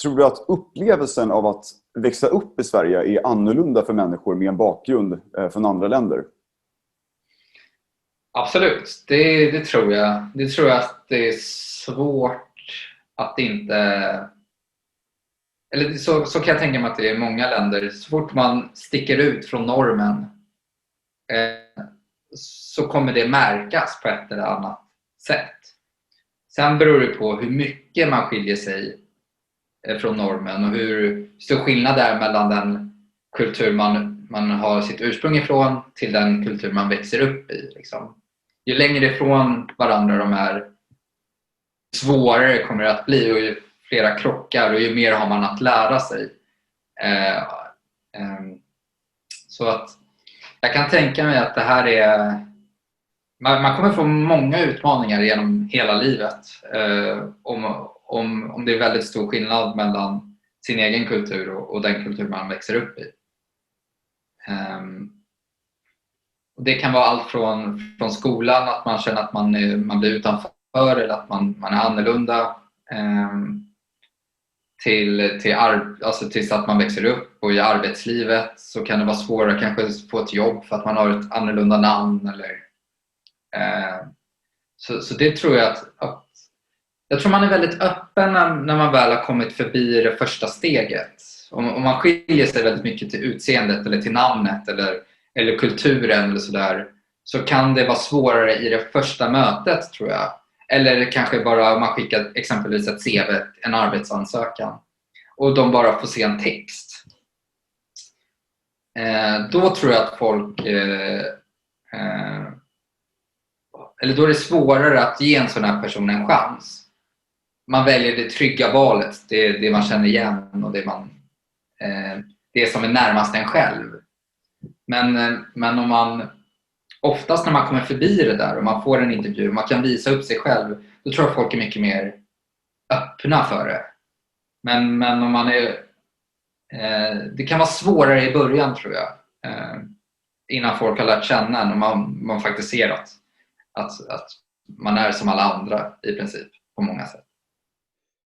Tror du att upplevelsen av att växa upp i Sverige är annorlunda för människor med en bakgrund från andra länder? Absolut, det tror jag. Det tror jag att det är svårt att inte... Eller så kan jag tänka mig att det är många länder. Så fort man sticker ut från normen så kommer det märkas på ett eller annat sätt. Sen beror det på hur mycket man skiljer sig från normen och hur stor skillnad det är mellan den kultur man har sitt ursprung ifrån till den kultur man växer upp i. Liksom. Ju längre ifrån varandra de är, svårare kommer det att bli, och ju flera krockar och ju mer har man att lära sig. Så att jag kan tänka mig att det här är... Man kommer få många utmaningar genom hela livet om det är väldigt stor skillnad mellan sin egen kultur och den kultur man växer upp i. Och det kan vara allt från skolan, att man känner att man blir utanför eller att man är annorlunda, tills att man växer upp, och i arbetslivet så kan det vara svårare kanske få ett jobb för att man har ett annorlunda namn eller så det tror jag att jag tror man är väldigt öppen när man väl har kommit förbi det första steget. Om man skiljer sig väldigt mycket till utseendet eller till namnet eller kulturen eller sådär, så kan det vara svårare i det första mötet, tror jag. Eller kanske bara om man skickar exempelvis ett CV, en arbetsansökan, och de bara får se en text. Då tror jag att folk... eller då är det svårare att ge en sån här person en chans. Man väljer det trygga valet, det man känner igen och det som är närmast en själv. Men om man... Oftast när man kommer förbi det där och man får en intervju och man kan visa upp sig själv, då tror jag folk är mycket mer öppna för det. Men om man är... det kan vara svårare i början, tror jag. Innan folk har lärt känna en och man faktiskt ser att man är som alla andra i princip på många sätt.